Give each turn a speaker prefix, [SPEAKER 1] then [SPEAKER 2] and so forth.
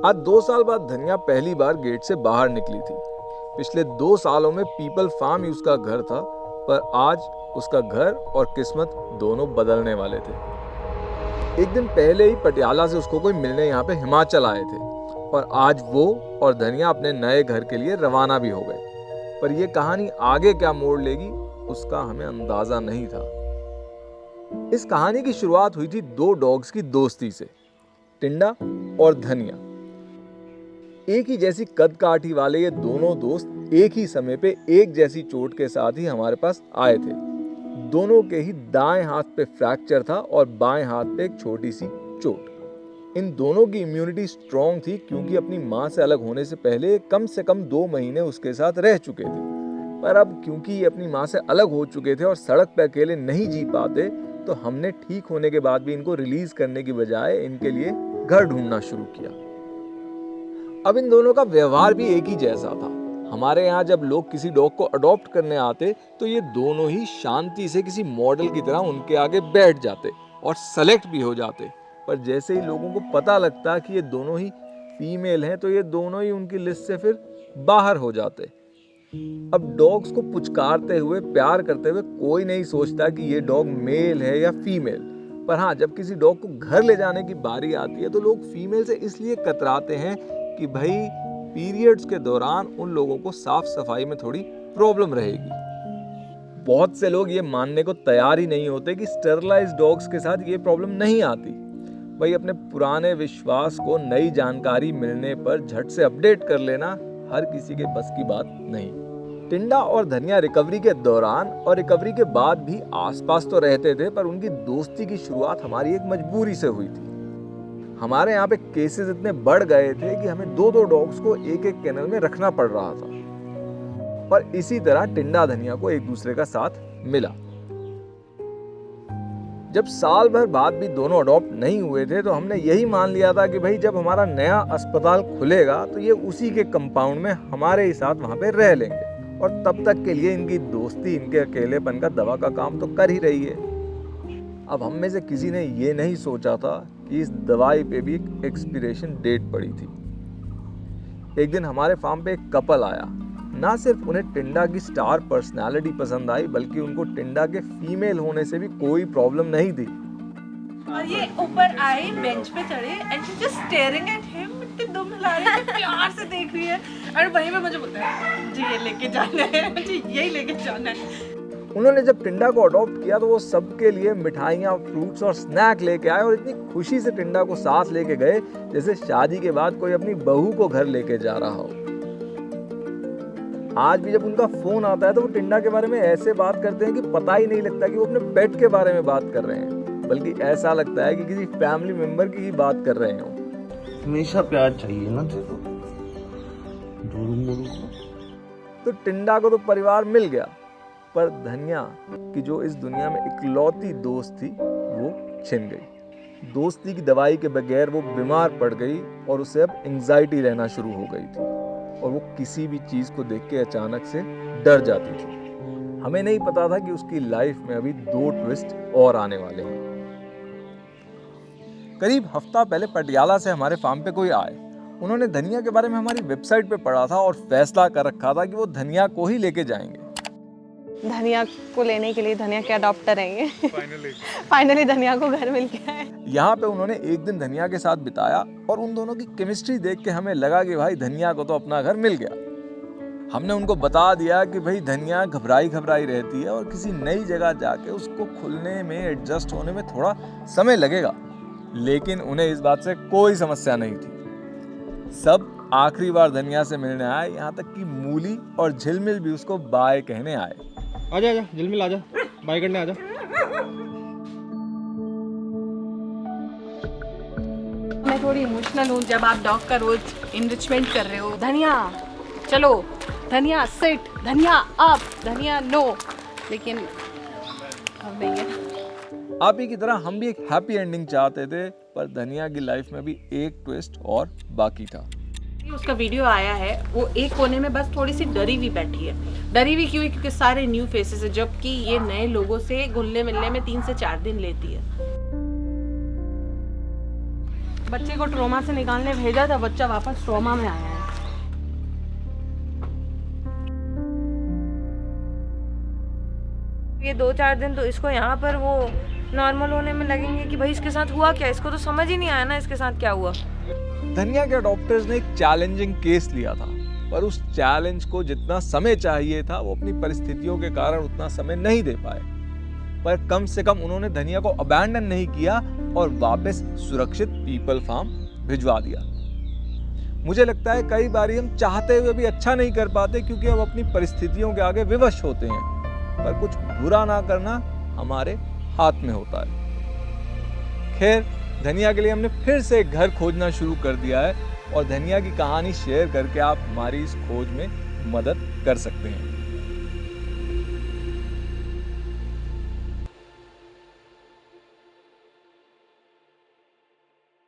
[SPEAKER 1] आज 2 साल बाद धनिया पहली बार गेट से बाहर निकली थी। पिछले 2 सालों में पीपल फार्म ही उसका घर था, पर आज उसका घर और किस्मत दोनों बदलने वाले थे। एक दिन पहले ही पटियाला से उसको कोई मिलने यहाँ पे हिमाचल आए थे और आज वो और धनिया अपने नए घर के लिए रवाना भी हो गए। पर ये कहानी आगे क्या मोड़ लेगी उसका हमें अंदाजा नहीं था। इस कहानी की शुरुआत हुई थी 2 डॉग्स की दोस्ती से, टिंडा और धनिया। एक ही जैसी कद काठी वाले ये दोनों दोस्त एक ही समय पे एक जैसी चोट के साथ ही हमारे पास आए थे। दोनों के ही दाएं हाथ पे फ्रैक्चर था और बाएं हाथ पे एक छोटी सी चोट। इन दोनों की इम्यूनिटी स्ट्रांग थी क्योंकि अपनी माँ से अलग होने से पहले कम से कम 2 महीने उसके साथ रह चुके थे। पर अब क्योंकि ये अपनी माँ से अलग हो चुके थे और सड़क पे अकेले नहीं जी पाते, तो हमने ठीक होने के बाद भी इनको रिलीज करने की बजाय इनके लिए घर ढूंढना शुरू किया। अब इन दोनों का व्यवहार भी एक ही जैसा था। हमारे यहाँ जब लोग किसी डॉग को अडॉप्ट करने आते तो ये दोनों ही शांति से किसी मॉडल की तरह उनके आगे बैठ जाते और सेलेक्ट भी हो जाते। पर जैसे ही लोगों को पता लगता कि ये दोनों ही फीमेल हैं तो ये दोनों ही उनकी लिस्ट से फिर बाहर हो जाते। अब डॉग्स को पुचकारते हुए प्यार करते हुए कोई नहीं सोचता कि ये डॉग मेल है या फीमेल। पर हाँ, जब किसी डॉग को घर ले जाने की बारी आती है तो लोग फीमेल से इसलिए कतराते हैं कि भाई पीरियड्स के दौरान उन लोगों को साफ सफाई में थोड़ी प्रॉब्लम रहेगी। बहुत से लोग ये मानने को तैयार ही नहीं होते कि स्टरलाइज्ड डॉग्स के साथ ये प्रॉब्लम नहीं आती। भाई अपने पुराने विश्वास को नई जानकारी मिलने पर झट से अपडेट कर लेना हर किसी के बस की बात नहीं। टिंडा और धनिया रिकवरी के दौरान और रिकवरी के बाद भी आसपास तो रहते थे, पर उनकी दोस्ती की शुरुआत हमारी एक मजबूरी से हुई थी। हमारे यहाँ पे केसेस इतने बढ़ गए थे कि हमें 2-2 डॉग्स को एक-एक केनल में रखना पड़ रहा था। और इसी तरह टिंडा धनिया को एक दूसरे का साथ मिला। जब साल भर बाद भी दोनों अडॉप्ट नहीं हुए थे तो हमने यही मान लिया था कि भाई जब हमारा नया अस्पताल खुलेगा तो ये उसी के कंपाउंड में हमारे ही साथ वहां पे रह लेंगे और तब तक के लिए इनकी दोस्ती इनके अकेलेपन का दवा का काम तो कर ही रही है। अब हम में से किसी ने ये नहीं सोचा था कि इस दवाई पे भी एक एक्सपायरेशन डेट पड़ी थी। एक दिन हमारे फार्म पे एक कपल आया। ना सिर्फ उन्हें टिंडा की स्टार पर्सनालिटी पसंद आई, बल्कि उनको टिंडा के फीमेल होने से भी कोई प्रॉब्लम नहीं थी।
[SPEAKER 2] और ये ऊपर आए, बेंच पे चढ़े and she just staring at him, इतने दम हिला रही है, प्यार से देख रही है और वहीं पे मुझे बोलता है जी ये लेके जाना है, जी यही लेके जाना है।
[SPEAKER 1] उन्होंने जब टिंडा को अडॉप्ट किया तो वो सबके लिए मिठाइयाँ, फ्रूट्स और स्नैक लेके आए और इतनी खुशी से टिंडा को साथ लेके गए जैसे शादी के बाद कोई अपनी बहू को घर लेके जा रहा हो। आज भी जब उनका फोन आता है तो वो टिंडा के बारे में ऐसे बात करते हैं कि पता ही नहीं लगता कि वो अपने पेट के बारे में बात कर रहे हैं, बल्कि ऐसा लगता है कि किसी फैमिली मेंबर की ही बात कर रहे हो।
[SPEAKER 3] हमेशा प्यार चाहिए ना तेरे को।
[SPEAKER 1] तो टिंडा को तो परिवार मिल गया, पर धनिया की जो इस दुनिया में इकलौती दोस्त थी वो छिन गई। दोस्ती की दवाई के बगैर वो बीमार पड़ गई और उसे अब एंजाइटी रहना शुरू हो गई थी और वो किसी भी चीज को देख के अचानक से डर जाती थी। हमें नहीं पता था कि उसकी लाइफ में अभी 2 ट्विस्ट और आने वाले हैं। करीब हफ्ता पहले पटियाला से हमारे फार्म पे कोई आए। उन्होंने धनिया के बारे में हमारी वेबसाइट पे पढ़ा था और फैसला कर रखा था कि वो धनिया को ही लेके जाएंगे।
[SPEAKER 4] धनिया को लेने के लिए धनिया के अडॉप्टर रहेंगे। फाइनली धनिया को घर मिल गया है।
[SPEAKER 1] यहाँ पे उन्होंने एक दिन धनिया के साथ बिताया और उन दोनों की केमिस्ट्री देख के हमें लगा कि भाई धनिया को तो अपना घर मिल गया। हमने उनको बता दिया कि भाई धनिया घबराई रहती है और किसी नई जगह जाके उसको खुलने में, एडजस्ट होने में थोड़ा समय लगेगा, लेकिन उन्हें इस बात से कोई समस्या नहीं थी। सब आखिरी बार धनिया से मिलने आए, यहाँ तक कि मूली और झिलमिल भी उसको बाय कहने आए।
[SPEAKER 5] आजा झिलमिल आजा, बाय करने आजा।
[SPEAKER 2] मैं थोड़ी इमोशनल हूँ जब आप डॉग का रोज इनरिचमेंट कर रहे हो। धनिया चलो, धनिया सिट, धनिया अप, धनिया नो, लेकिन अब नहीं है।
[SPEAKER 1] आप ही की तरह हम भी एक हैप्पी एंडिंग चाहते थे, पर धनिया की लाइफ में भी एक ट्विस्ट और बाकी था।
[SPEAKER 2] उसका वीडियो आया है, वो एक कोने में बस थोड़ी सी डरी हुई बैठी है। डरी हुई क्यों है? क्योंकि सारे न्यू फेसेस है, जबकि ये नए लोगों से घुलने मिलने में 3 से 4 दिन लेती है।
[SPEAKER 4] बच्चे को ट्रोमा से निकालने भेजा था, बच्चा वापस ट्रोमा में आया है।
[SPEAKER 6] ये 2-4 दिन तो इसको यहाँ पर वो नॉर्मल होने में लगेंगे कि भाई इसके साथ हुआ क्या, इसको तो समझ ही नहीं आया ना इसके साथ क्या हुआ।
[SPEAKER 1] धनिया के डॉक्टर्स ने एक चैलेंजिंग केस लिया था, पर उस चैलेंज को जितना समय चाहिए था वो अपनी परिस्थितियों के कारण उतना समय नहीं दे पाए। पर कम से कम उन्होंने धनिया को अबैंडन नहीं किया और वापस सुरक्षित पीपल फार्म भिजवा दिया। मुझे लगता है कई बार हम चाहते हुए भी अच्छा नहीं कर पाते क्योंकि हम अपनी परिस्थितियों के आगे विवश होते हैं, पर कुछ बुरा ना करना हमारे हाथ में होता है। खैर, धनिया के लिए हमने फिर से एक घर खोजना शुरू कर दिया है और धनिया की कहानी शेयर करके आप हमारी इस खोज में मदद कर सकते हैं।